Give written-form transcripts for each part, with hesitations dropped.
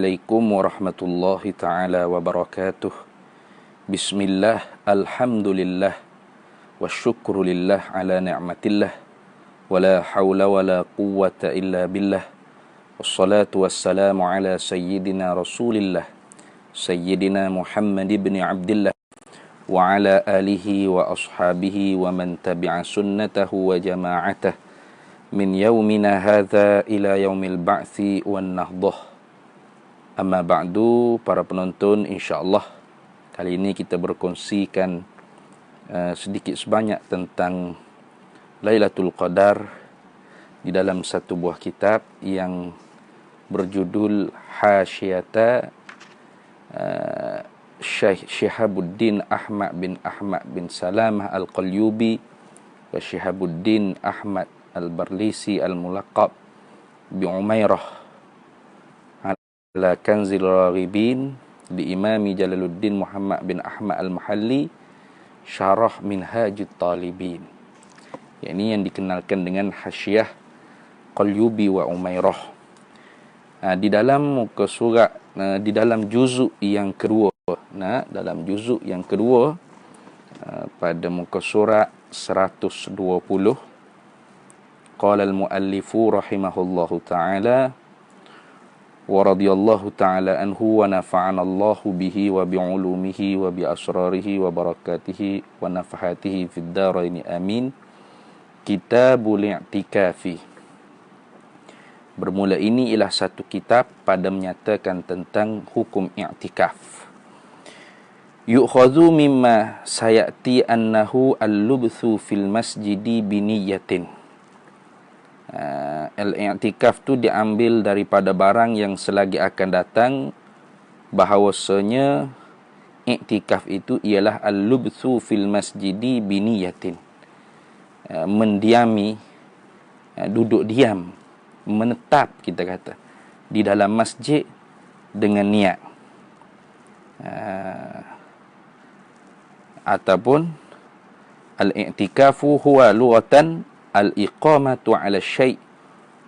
Assalamualaikum warahmatullahi ta'ala wabarakatuh. Bismillah, alhamdulillah, wa syukrulillah ala ni'matillah, wa la hawla wa la quwwata illa billah. Wassalatu wassalamu ala sayyidina rasulillah, sayyidina Muhammad ibn Abdillah, wa ala alihi wa ashabihi wa man tabi'a sunnatahu wa jama'atah min yaumina hadha ila yaumil ba'thi wan nahdah. Amma ba'du, para penonton, insyaAllah kali ini kita berkongsikan sedikit sebanyak tentang Lailatul Qadar di dalam satu buah kitab yang berjudul Hasyiata Syihabuddin Ahmad bin Salamah Al-Qalyubi wa Syihabuddin Ahmad Al-Barlisi Al-Mulaqab bi Umairah ala Kanzil Raghibin di Imami Jalaluddin Muhammad bin Ahmad Al-Mahalli Syarah Minhajut Talibin. Ini yang dikenalkan dengan Hasyiah Qalyubi wa Umairah. Di dalam muka surat, di dalam juzuk yang kedua, dalam juzuk yang kedua pada muka surat 120, qala al-muallifu rahimahullahu ta'ala wa radiyallahu ta'ala anhu wa nafa'ana Allahu bihi wa bi'ulumihi wa bi'asrarihi wa barakatihi wa nafahatihi fid daraini amin. Kitabul I'tikafi. Bermula ini ialah satu kitab pada menyatakan tentang hukum i'tikaf. Yu'khadhu mimma sayati annahu al-lubthu fil masjidi biniyatin. Al-i'tikaf tu diambil daripada barang yang selagi akan datang, bahawasanya i'tikaf itu ialah al-lubthu fil masjidi biniyatin, mendiami, duduk diam, menetap, kita kata, di dalam masjid dengan niat, ataupun al-i'tikafu huwa lughatan al-iqamatu ala syai'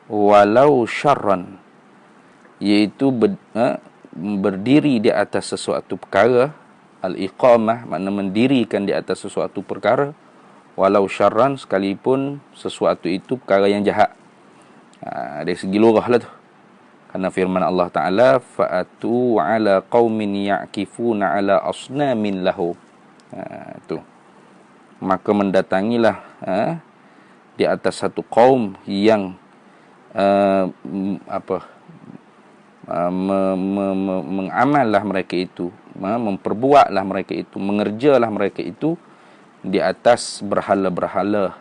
walau syarran, iaitu berdiri di atas sesuatu perkara. Al-iqamah makna mendirikan di atas sesuatu perkara, walau syarran, sekalipun sesuatu itu perkara yang jahat. Dari segi lughah lah tu, karena firman Allah Ta'ala, fa'atu ala qaumin ya'kifuna ala asnamin lahu, tu, maka mendatangilah di atas satu kaum yang mengamallah mereka itu, memperbuatlah mereka itu, mengerjalah mereka itu di atas berhala-berhala.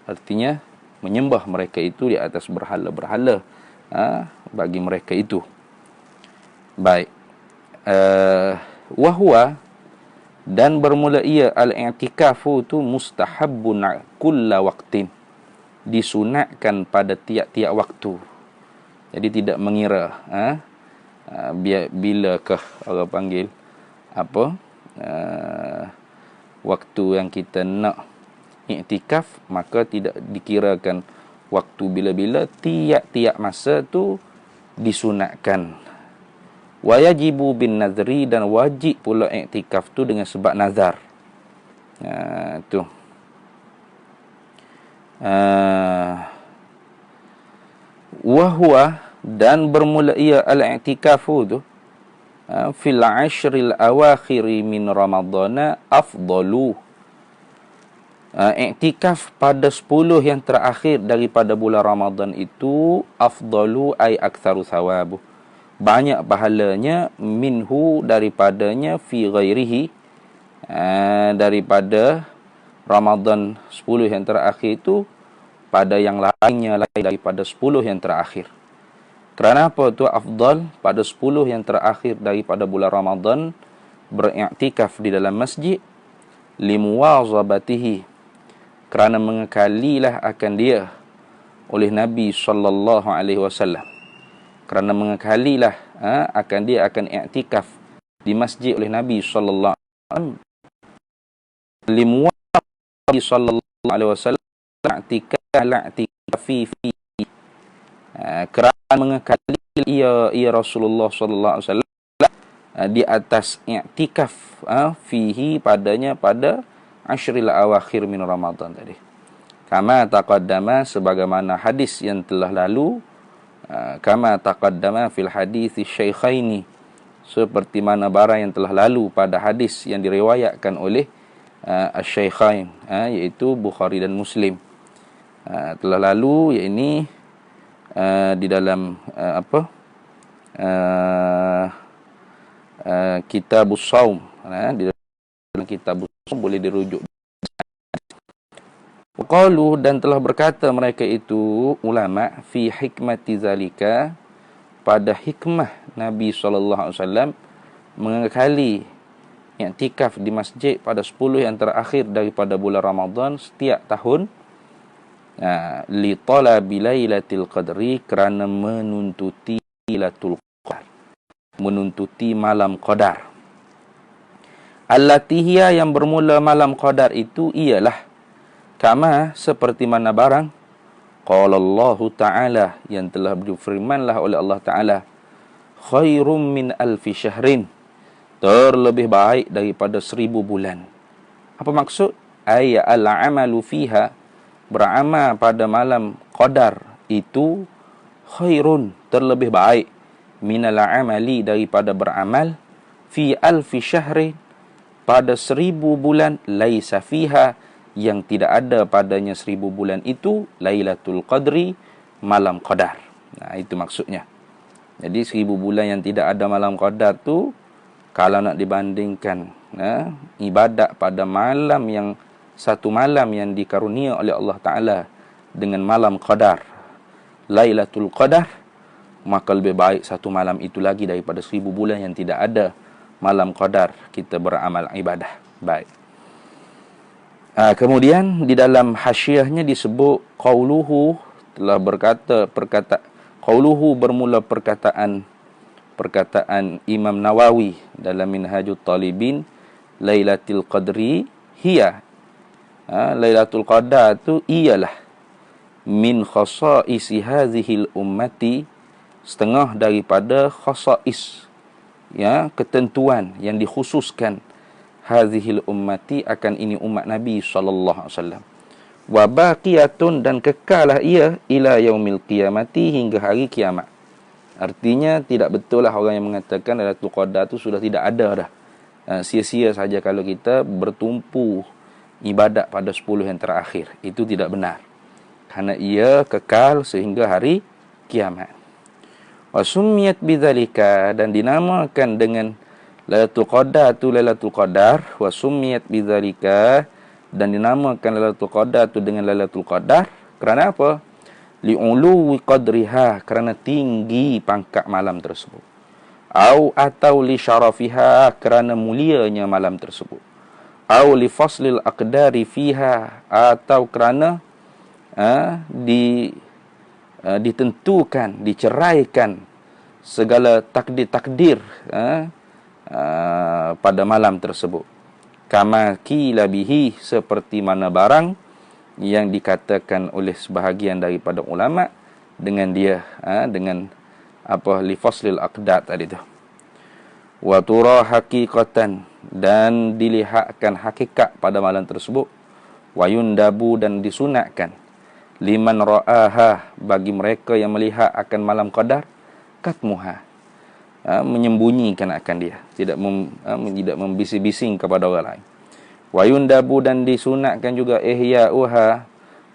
Artinya menyembah mereka itu di atas berhala-berhala bagi mereka itu. Baik. Wahwa, dan bermula ia al-i'tikafu tu mustahabbun kulla waqtin, disunatkan pada tiap-tiap waktu. Jadi tidak mengira bilakah orang panggil waktu yang kita nak i'tikaf, maka tidak dikirakan waktu bila-bila, tiap-tiap masa tu disunatkan. Wa yajibu bin nadri, dan wajib pula i'tikaf tu dengan sebab nazar. Tu. Wahwa, dan bermula ia al-i'tikafu tu fil ashril awakhiri min ramadana afdalu. I'tikaf pada 10 yang terakhir daripada bulan Ramadan itu afdalu ay aktsaru thawabu, banyak pahalanya, minhu, daripadanya, fi ghairihi, daripada Ramadan 10 yang terakhir itu pada yang lainnya lain daripada 10 yang terakhir. Kerana apa tu afdal pada 10 yang terakhir daripada bulan Ramadan beriktikaf di dalam masjid? Limuwazabatihi, kerana mengekalilah akan dia oleh Nabi sallallahu alaihi wasallam. Kerana mengekalilah akan dia akan i'tikaf di masjid oleh Nabi sallallahu alaihi wasallam. Limuwazabatihi sallallahu alaihi wasallam i'tikaf fi kerana mengekali ia Rasulullah sallallahu alaihi wasallam di atas i'tikaf fihi padanya pada asyril awakhir min Ramadan tadi. Kama taqaddama sebagaimana hadis yang telah lalu, kama taqaddama fil hadis syaikhaini, seperti mana barang yang telah lalu pada hadis yang diriwayatkan oleh asy-syaikhain, iaitu Bukhari dan Muslim. Telah lalu, yakni di dalam Kitabus Shaum, di dalam Kitabus Shaum boleh dirujuk. Qalu, dan telah berkata mereka itu ulama, fi hikmati zalika, pada hikmah Nabi SAW mengekali i'tikaf di masjid pada 10 yang terakhir daripada bulan Ramadan setiap tahun, li talabi lailatul qadri, kerana menuntuti lailatul qadar, menuntuti malam qadar. Allati hiya, yang bermula malam qadar itu ialah kama, seperti mana barang qala Allah Ta'ala, yang telah berfirmanlah oleh Allah Ta'ala, khairum min alfi syahrin, terlebih baik daripada 1000 bulan. Apa maksud? Ay al-amalu fiha, beramal pada malam qadar itu khairun, terlebih baik, minal amali, daripada beramal, fi alfi syahrin, pada 1000 bulan, laisa fiha, yang tidak ada padanya 1000 bulan itu, Lailatul Qadri, malam qadar. Itu maksudnya. Jadi 1000 bulan yang tidak ada malam qadar tu, kalau nak dibandingkan ibadat pada malam yang satu malam yang dikarunia oleh Allah Ta'ala dengan malam qadar, Lailatul Qadar, maka lebih baik satu malam itu lagi daripada 1000 bulan yang tidak ada malam qadar kita beramal ibadah. Baik. Kemudian di dalam hasyiahnya disebut qauluhu, telah berkata qauluhu, bermula perkataan Imam Nawawi dalam Minhajut Talibin, Lailatul Qadri hiya, Lailatul Qadar itu ialah min khasaisi hadhil ummati, setengah daripada khasais, ketentuan yang dikhususkan hadhil ummati, akan ini umat Nabi sallallahu alaihi wasallam. Wa baqiyatun, dan kekalah ia ila yaumil qiyamati, hingga hari kiamat. Artinya tidak betul lah orang yang mengatakan Lailatul Qadar itu sudah tidak ada dah. Sia-sia saja kalau kita bertumpu ibadat pada 10 yang terakhir. Itu tidak benar. Karena ia kekal sehingga hari kiamat. Wa summiyat bidzalika, dan dinamakan dengan Lailatul Qadar tu Lailatul Qadar, wa summiyat bidzalika, dan dinamakan Lailatul Qadar tu dengan Lailatul Qadar kerana apa? Li'uluwi qadriha, kerana tinggi pangkat malam tersebut. Atau li syarafiha, kerana mulianya malam tersebut. Li faslil aqdari fiha, atau kerana ditentukan, diceraikan segala takdir-takdir pada malam tersebut. Kama qila bihi, seperti mana barang yang dikatakan oleh sebahagian daripada ulama dengan dia, dengan li faslil aqdar tadi tu. Wa tura haqiqatan, dan dilihatkan hakikat pada malam tersebut. Wa yundabu, dan disunatkan, liman ra'aha, bagi mereka yang melihat akan malam qadar, katmuha, menyembunyikan akan dia, tidak membising-bising kepada orang lain. Wa yundabu, dan disunatkan juga ihya'uha,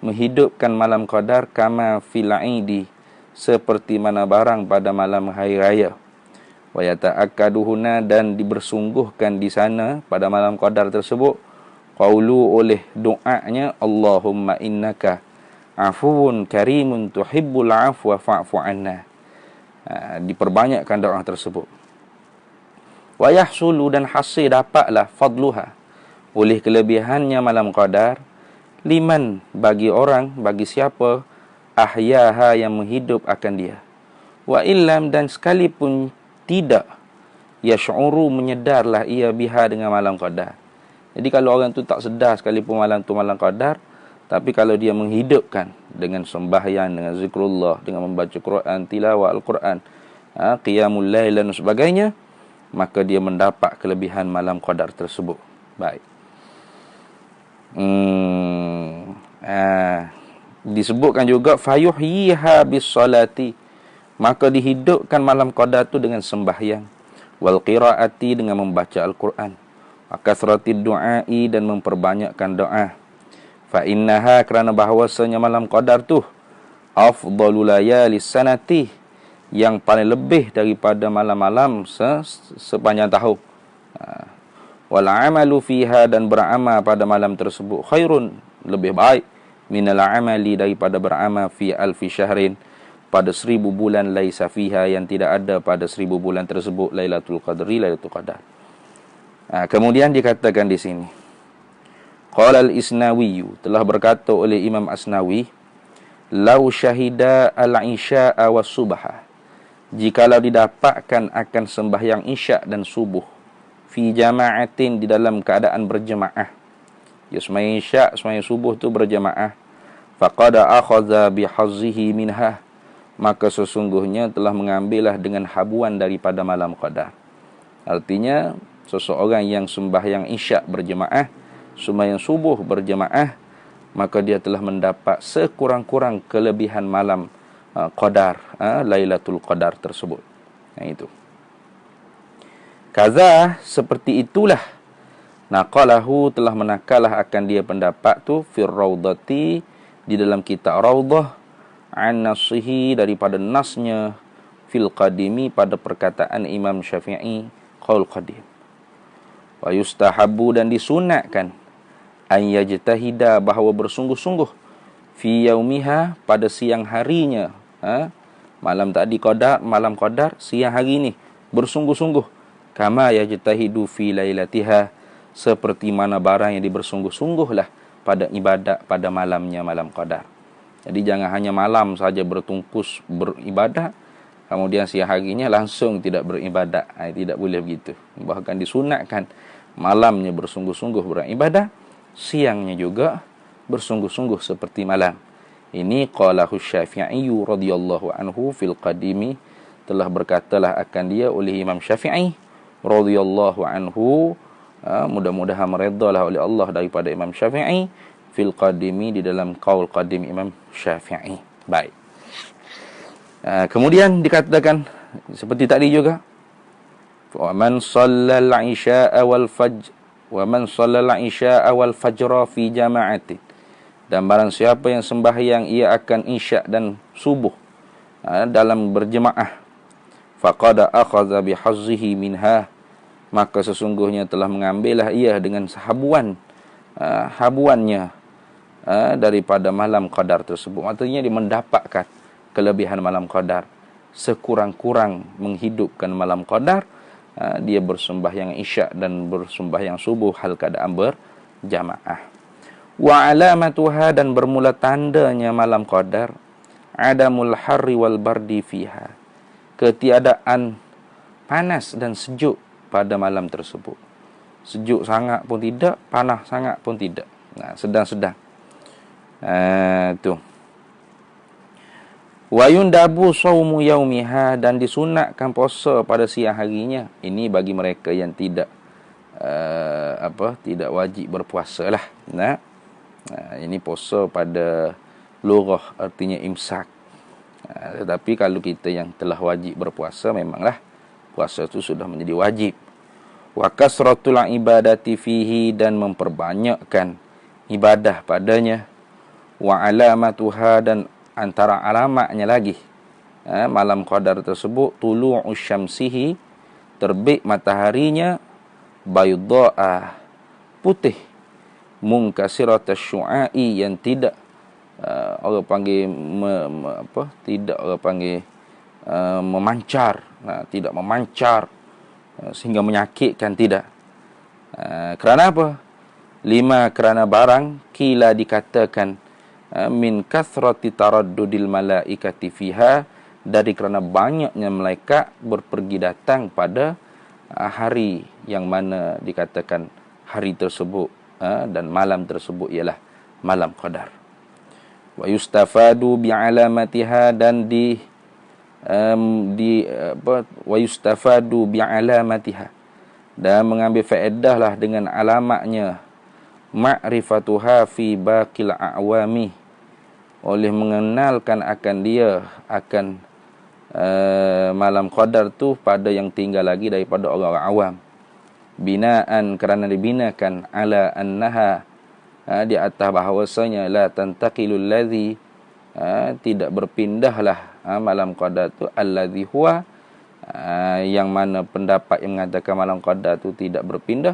menghidupkan malam qadar, kama fil 'idi, seperti mana barang pada malam hari raya. Wa yata'akkaduhuna, dan dibersungguhkan di sana pada malam qadar tersebut, qaulu, oleh doanya, Allahumma innaka afuwun karimun tuhibbul afwa fa'fu anna. Diperbanyakkan doa tersebut. Wa yahsulu, dan hasil dapatlah, fadluha, oleh kelebihannya malam qadar, liman, bagi orang, bagi siapa, ahyaha, yang menghidup akan dia. Wa illam, dan sekalipun tidak, yash'uru, menyedarlah ia biha, dengan malam qadar. Jadi kalau orang tu tak sedar sekalipun malam tu malam qadar, tapi kalau dia menghidupkan dengan sembahyang, dengan zikrullah, dengan membaca Quran, tilawah Al-Quran, qiyamul lail dan sebagainya, maka dia mendapat kelebihan malam qadar tersebut. Baik. Disebutkan juga fayuhyiha bis-salati, maka dihidupkan malam qadar itu dengan sembahyang, wal qiraati, dengan membaca Al-Quran, wa kasratid du'ai, dan memperbanyakkan doa. Fa innaha, kerana bahawasanya malam qadar tu afdalul layalis sanati, yang paling lebih daripada malam-malam sepanjang tahun. Wal amalu fiha, dan beramal pada malam tersebut, khairun, lebih baik, minal amali, daripada beramal fi alfi syahrin, pada 1000 bulan, laisa fiha, yang tidak ada pada 1000 bulan tersebut Lailatul Qadri, Lailatul Qadar. Kemudian dikatakan di sini, qala al-Isnawi, telah berkata oleh Imam Asnawi, lau syahida al-isya'a was subha, jikalau didapatkan akan sembahyang isya' dan subuh, fi jama'atin, di dalam keadaan berjemaah, ya sembahyang isya', sembahyang subuh tu berjemaah, faqad akhadha bihazzihi minha, maka sesungguhnya telah mengambillah dengan habuan daripada malam qadar. Artinya seseorang yang sembahyang isya' berjemaah, sembahyang subuh berjemaah, maka dia telah mendapat sekurang-kurang kelebihan malam qadar, Lailatul Qadar tersebut. Itu. Kaza, seperti itulah, naqalahu, telah menakalah akan dia pendapat tu, fir raudati, di dalam kitab Raudah, an nasihi, daripada nasnya, fil qadimi, pada perkataan Imam Syafi'i, qaul qadim. Wa yustahabu, dan disunatkan, an yajtahida, bahawa bersungguh-sungguh, fi yaumiha, pada siang harinya, malam tadi qadar, malam qadar, siang hari ni bersungguh-sungguh, kama yajtahidu fi lailatiha, seperti mana barang yang dibersungguh-sungguhlah pada ibadat pada malamnya malam qadar. Jadi jangan hanya malam saja bertungkus beribadat, kemudian siang harinya langsung tidak beribadat. Tidak boleh begitu. Bahkan disunatkan malamnya bersungguh-sungguh beribadat, siangnya juga bersungguh-sungguh seperti malam. Ini qalahu Syafi'i radhiyallahu anhu fil qadimi, telah berkatalah akan dia oleh Imam Syafi'i radhiyallahu anhu, mudah-mudahan meredalah oleh Allah daripada Imam Syafi'i, fil qadimi, di dalam qaul qadim Imam Syafi'i. Baik. Kemudian dikatakan seperti tadi juga, wa man shallal isya'a wal fajr, wa man shallal isya'a wal fajra fi jama'atin, dan barang siapa yang sembahyang ia akan isya' dan subuh dalam berjemaah, faqad akhadha bihazzihi minha, maka sesungguhnya telah mengambillah ia dengan habuannya daripada malam qadar tersebut. Maksudnya dia mendapatkan kelebihan malam qadar. Sekurang-kurang menghidupkan malam qadar, dia bersembahyang isya' dan bersembahyang subuh hal keadaan berjamaah. Wa alamatuha, dan bermula tandanya malam qadar, adamul harri wal bardi fiha, ketiadaan panas dan sejuk pada malam tersebut. Sejuk sangat pun tidak, panas sangat pun tidak. Sedang-sedang. Tu. Wa yundabu shaumu yaumiha, dan disunatkan puasa pada siang harinya. Ini bagi mereka yang tidak tidak wajib berpuasa lah. Ini puasa pada lughah, artinya imsak. Tetapi kalau kita yang telah wajib berpuasa, memanglah puasa itu sudah menjadi wajib. Wa kasratul ibadati fihi, dan memperbanyakkan ibadah padanya. Wa alamatuha, dan antara alamatnya lagi malam qadar tersebut, tulu'u syamsihi, terbit mataharinya, bayda'a, putih, munkasiratas syu'ai, yang tidak orang panggil tidak orang panggil memancar, tidak memancar sehingga menyakitkan, tidak. Kerana apa? Lima, kerana barang kila dikatakan min kathrati taraddudil malaikati fiha, dari kerana banyaknya malaikat berpergi datang pada hari yang mana dikatakan hari tersebut dan malam tersebut ialah malam qadar. Wa yustafadu bi alamatiha, dan wa yustafadu bi alamatiha, dan mengambil faedah lah dengan alamatnya, ma'rifatuha fi baqil a'wami, oleh mengenalkan akan dia akan malam qadar tu pada yang tinggal lagi daripada orang awam, binaan kerana dibinakan ala annaha, di atas bahawasanya la tantaqilul ladzi, tidak berpindahlah malam qadar tu, alladzi huwa, yang mana pendapat yang mengatakan malam qadar tu tidak berpindah,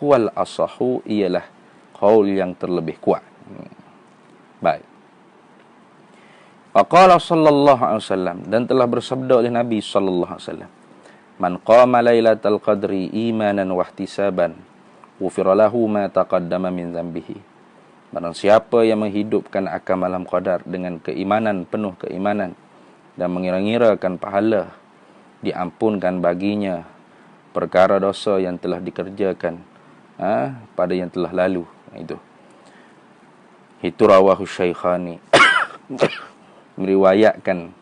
huwal asahu, ialah qaul yang terlebih kuat. Baik. Faqala sallallahu alaihi wasallam, dan telah bersabda oleh Nabi sallallahu alaihi wasallam, man qama lailatal qadri imanan wa ihtisaban ghufira lahu ma taqaddama min dhanbihi. Barang siapa yang menghidupkan akan malam qadar dengan keimanan, penuh keimanan, dan mengira-ngirakan pahala, diampunkan baginya perkara dosa yang telah dikerjakan pada yang telah lalu. Itu rawahu syaikhani meriwayatkan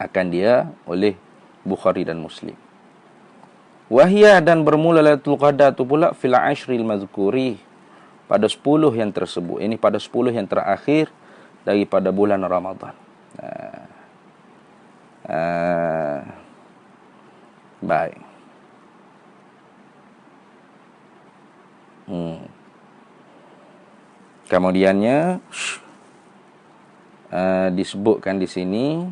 akan dia oleh Bukhari dan Muslim. Wahia, dan bermula Lailatul Qadar tu pula fil ashril mazkuri, pada 10 yang tersebut. Ini pada 10 yang terakhir daripada bulan Ramadan. Baik. Kemudiannya disebutkan di sini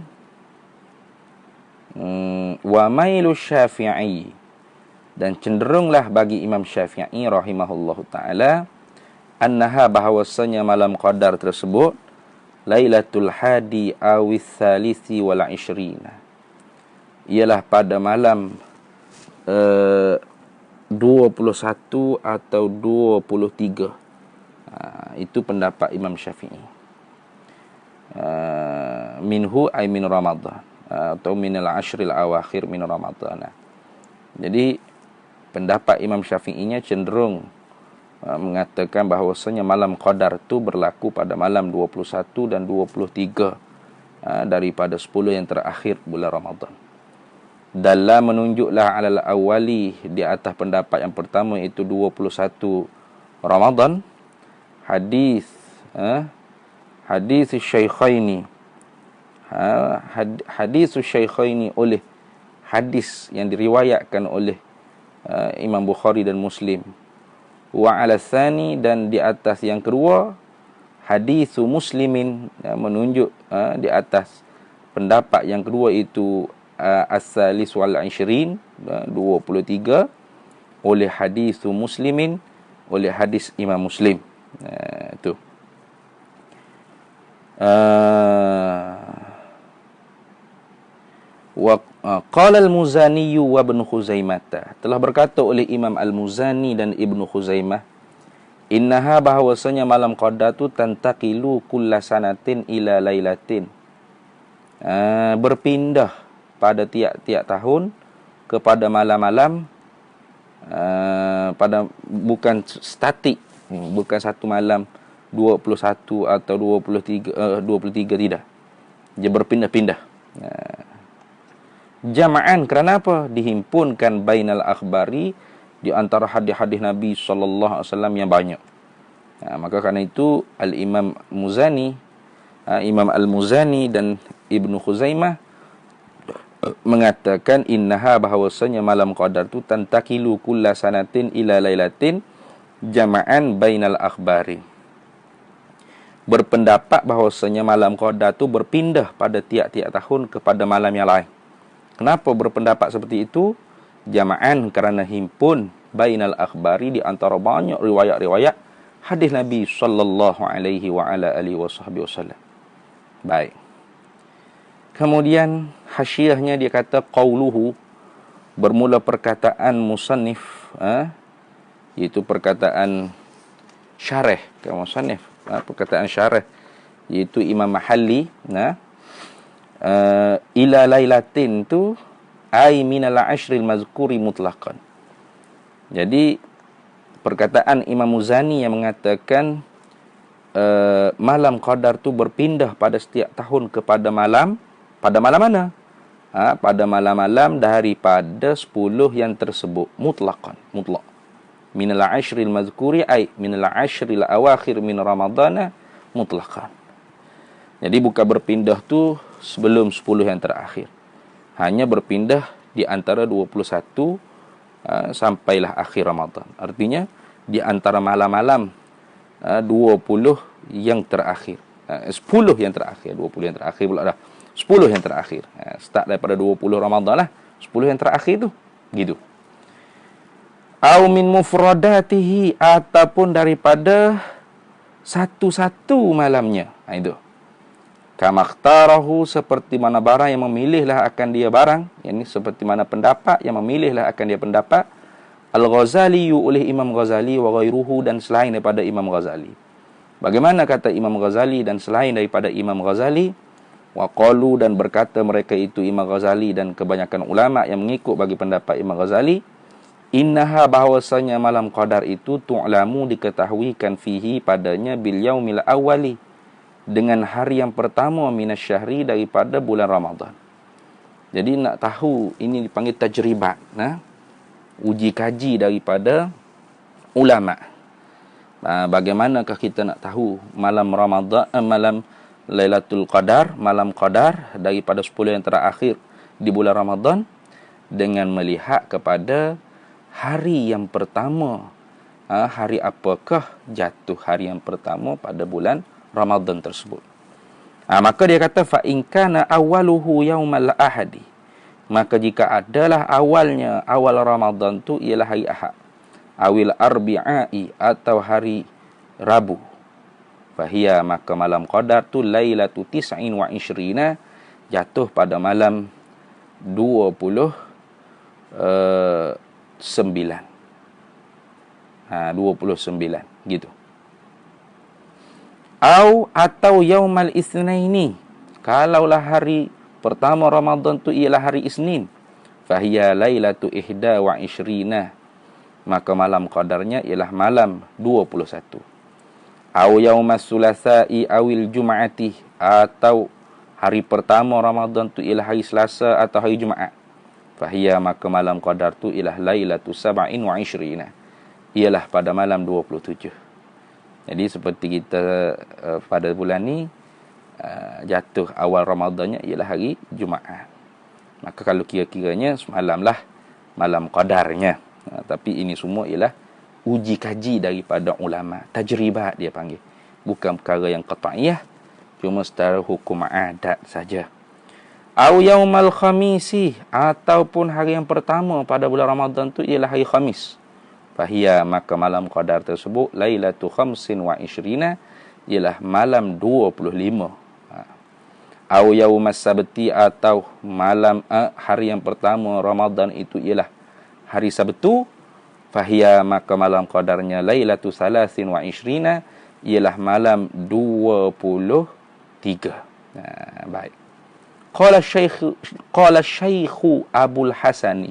wa mailu Syafi'i, dan cenderunglah bagi Imam Syafi'i rahimahullahu taala, annaha, bahawasanya malam qadar tersebut lailatul hadi awis salisi wal ishrina, ialah pada malam 21 atau 23. Itu pendapat Imam Syafi'i. Minhu ay min Ramadan, atau minal ashril awakhir min Ramadan. Jadi pendapat Imam Syafi'inya cenderung mengatakan bahawasanya malam qadar tu berlaku pada malam 21 dan 23 daripada 10 yang terakhir bulan Ramadan. Dalam menunjuklah alal awali, di atas pendapat yang pertama, iaitu 21 Ramadan, hadis Syaikhaini, hadis Syaikhaini, oleh hadis yang diriwayatkan oleh Imam Bukhari dan Muslim. Wa ala tsani, dan di atas yang kedua, hadis Muslimin, menunjuk di atas pendapat yang kedua itu as-salis wal 20, 23, oleh hadis Muslimin, oleh hadis Imam Muslim. Itu. Wa qala al-Muzani wa Ibnu Khuzaimah, telah berkata oleh Imam al-Muzani dan Ibnu Khuzaimah, innaha, bahawasanya malam qadar tu tantaqilu kullasanatin ila lailatin, berpindah pada tiap-tiap tahun kepada malam-malam, pada bukan statik, bukan satu malam 21 atau 23, tidak. Dia berpindah-pindah. Jama'an, kerana apa? Dihimpunkan bainal akhbari, di antara hadis-hadis Nabi sallallahu alaihi wasallam yang banyak. Maka kerana itu Al-Imam Muzani, Imam Al-Muzani dan Ibnu Khuzaimah mengatakan innaha, bahawasanya malam qadar tu tantakilu kulla sanatin ila lailatin jama'an bainal akhbari, berpendapat bahawasanya malam qadar tu berpindah pada tiap-tiap tahun kepada malam yang lain. Kenapa berpendapat seperti itu? Jama'an, kerana himpun bainal akhbari, di antara banyak riwayat-riwayat hadis Nabi sallallahu alaihi wa ala alihi wasallam. Baik. Kemudian hasyiahnya dia kata qauluhu, bermula perkataan musannif, iaitu perkataan syarih ke musannif, perkataan syarih, iaitu Imam Mahalli, ila lailatin tu ay minal ashril mazkuri mutlaqan. Jadi perkataan Imam Muzani yang mengatakan malam qadar tu berpindah pada setiap tahun kepada malam, pada malam mana? pada malam-malam daripada 10 yang tersebut mutlak minal ashril mazkuri ay minal ashril awakhir min ramadhana mutlaqan. Jadi bukan berpindah tu sebelum 10 yang terakhir, hanya berpindah di antara 21 sampailah akhir Ramadan. Artinya di antara malam-malam 20 yang terakhir, 10 yang terakhir, 20 yang terakhir pula dah. 10 yang terakhir. Start daripada 20 Ramadan lah. 10 yang terakhir tu. Gitu. Au min mufradatihi, ataupun daripada satu-satu malamnya. Itu. Kamakhtarahu, seperti mana barang yang memilihlah akan dia barang. Ini seperti mana pendapat yang memilihlah akan dia pendapat. Al-Ghazali oleh Imam Ghazali wa ghairuhu, dan selain daripada Imam Ghazali. Bagaimana kata Imam Ghazali dan selain daripada Imam Ghazali? Wa qalu, dan berkata mereka itu Imam Ghazali dan kebanyakan ulama yang mengikut bagi pendapat Imam Ghazali, innaha, bahawasanya malam qadar itu tu'lamu, diketahuikan fihi padanya bil yaumil awwali, dengan hari yang pertama minasyahri, daripada bulan Ramadan. Jadi nak tahu, ini dipanggil tajribat, uji kaji daripada ulama. Bagaimanakah kita nak tahu malam Ramadan, malam Lailatul Qadar, malam Qadar daripada 10 yang terakhir di bulan Ramadan, dengan melihat kepada hari yang pertama. Hari apakah jatuh hari yang pertama pada bulan Ramadan tersebut. Maka dia kata fa in kana awwaluhu yaumal ahadi, maka jika adalah awalnya, awal Ramadan tu ialah hari Ahad, awil arbi'i, atau hari Rabu, fahiya, maka malam qadar tu lailatu tis'in wa ishrina, jatuh pada malam 29. 29 gitu. Atau yaumal isnaini, kalaulah hari pertama Ramadan tu ialah hari Isnin, fahiya lailatu ihda wa ishrina, maka malam qadarnya ialah malam 21. Au yaumas sulasai awil jum'ati, atau hari pertama Ramadan tu ialah hari Selasa atau hari Jumaat, fahiya, maka malam qadar tu ialah lailatu sab'in wa ishrina, ialah pada malam 27. Jadi seperti kita pada bulan ni jatuh awal Ramadannya ialah hari Jumaat, maka kalau kira-kiranya semalamlah malam qadarnya. Tapi ini semua ialah uji kaji daripada ulama, tajribat dia panggil, bukan perkara yang qat'iyah, cuma secara hukum adat saja. Au yaumal khamisi, ataupun hari yang pertama pada bulan Ramadan tu ialah hari Khamis, fahiya, maka malam qadar tersebut lailatu khamsin wa ishrina, ialah malam 25. Au yaumas sabti, atau malam hari yang pertama Ramadan itu ialah hari Sabtu, fahiya, maka malam qadarnya lailatu salasin wa ishrina, ialah malam 23. Baik. Qala Syekh Abul Hasani,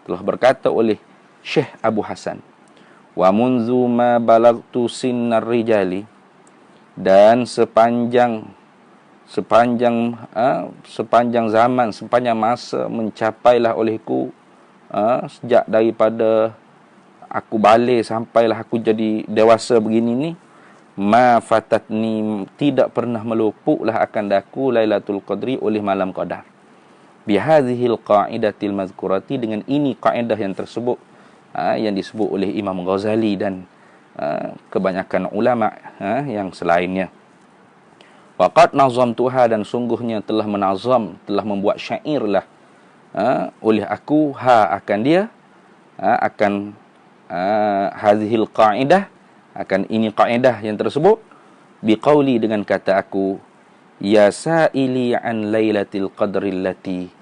telah berkata oleh Syekh Abu Hasan, wa munzu ma balagtu sinnar rijali, dan sepanjang zaman, sepanjang masa mencapailah olehku, sejak daripada aku balik sampailah aku jadi dewasa begini ni, ma fatatni, tidak pernah meluputlah akan daku Lailatul Qadri oleh malam qadar, bihadhil qa'idatil mazkurati, dengan ini kaedah yang tersebut, yang disebut oleh Imam Ghazali dan kebanyakan ulama yang selainnya. Waqad nazamtuha, dan sungguhnya telah menazam, telah membuat syairlah oleh aku akan dia, akan hadhil qa'idah, akan ini kaedah yang tersebut, biqauli, dengan kata aku, ya sa'ili an lailatil qadri allati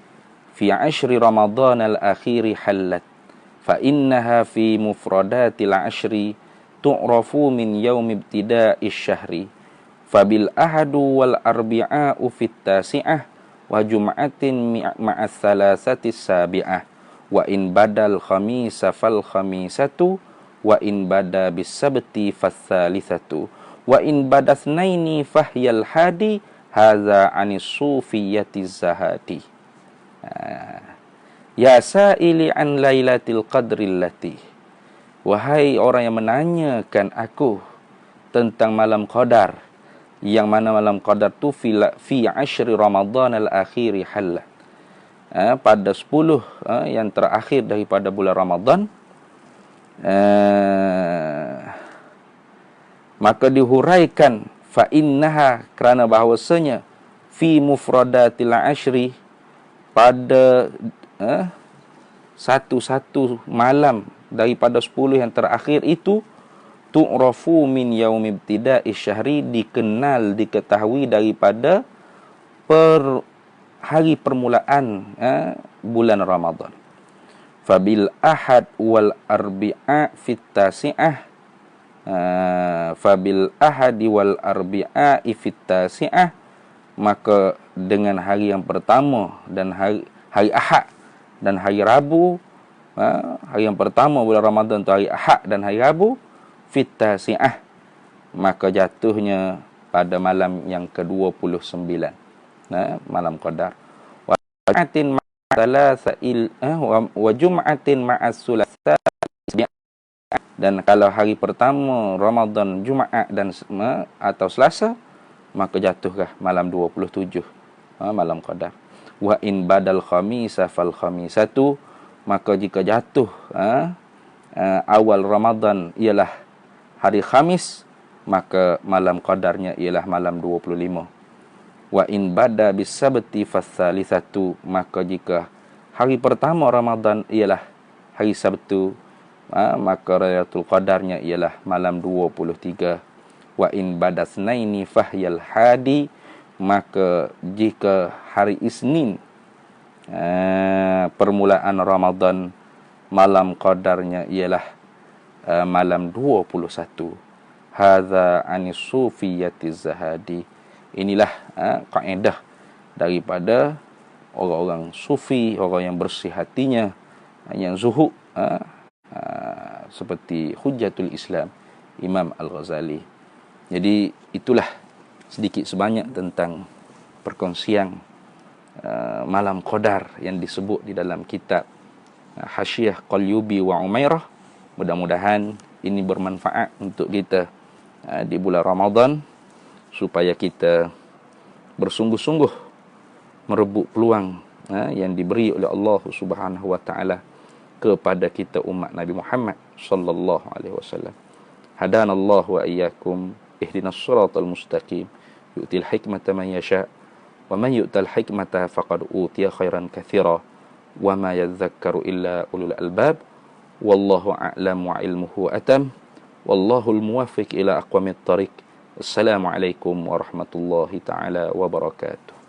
fi ashri ramadhan al-akhiri hallat, fa innaha fi mufradatil ashri tu'rafu min yaum ibtida'ish syahri, fabil ahadu wal arbi'a'u fit tasi'ah wa jum'atin ma'as salasatis sabi'ah, wa in badal khamisa fal khamisatu, wa in bada bis sabti fatsalisatu, wa in badatsnaini fahyal hadi, hadza anis sufiyatiz zahati. Ya sa'ili an lailatul qadril lati. Wahai orang yang menanyakan aku tentang malam qadar, yang mana malam qadar tu fi ashri Ramadan al-akhiri halal. Pada 10 yang terakhir daripada bulan Ramadan, maka dihuraikan fa innaha, kerana bahawasanya fi mufradatil ashri, pada satu-satu malam daripada 10 yang terakhir itu, tu'rafu min yaumi ibtida'i syahri, dikenal, diketahui daripada hari permulaan bulan Ramadan. Fabil ahad wal arbi'a fit tasi'ah, fabil ahadi wal arbi'a fit tasi'ah, maka dengan hari yang pertama dan hari Ahad dan hari Rabu, hari yang pertama bulan Ramadan tu hari Ahad dan hari Rabu, fit tasi'ah, maka jatuhnya pada malam yang ke-29, malam qadar. Wa jum'atin wa jum'atin ma'as sulasa, dan kalau hari pertama Ramadan Jumaat dan atau Selasa, maka jatuhlah malam 27, malam qadar. Wa in badal khamisa fal khamisatu, maka jika jatuh awal Ramadan ialah hari Khamis, maka malam qadarnya ialah malam 25. Wa in bada bis sabti fasalisatu, maka jika hari pertama Ramadan ialah hari Sabtu, maka Lailatul Qadarnya ialah malam 23. Wa in badasnaini fahyal hadi, maka jika hari Isnin permulaan Ramadan, malam qadarnya ialah malam 21. Hadza anis sufiyatiz zahadi. Inilah kaedah daripada orang-orang sufi, orang yang bersih hatinya, yang zuhud, seperti Hujjatul Islam Imam Al-Ghazali. Jadi itulah sedikit sebanyak tentang perkongsian malam qadar yang disebut di dalam kitab Hasyiah Qalyubi wa Umairah. Mudah-mudahan ini bermanfaat untuk kita di bulan Ramadan, supaya kita bersungguh-sungguh merebut peluang yang diberi oleh Allah Subhanahu wa taala kepada kita umat Nabi Muhammad sallallahu alaihi wasallam. Hadanallahu wa iyyakum ihdinas siratal mustaqim, yu'til hikmata man yasha wa man yu'tal hikmata faqad utiya khairan katsira wa ma yadhakkaru illa ulul albab. Wallahu a'lam wa ilmuhu atam, wallahul muwaffiq ila aqwamit thariq. Assalamualaikum warahmatullahi taala wabarakatuh.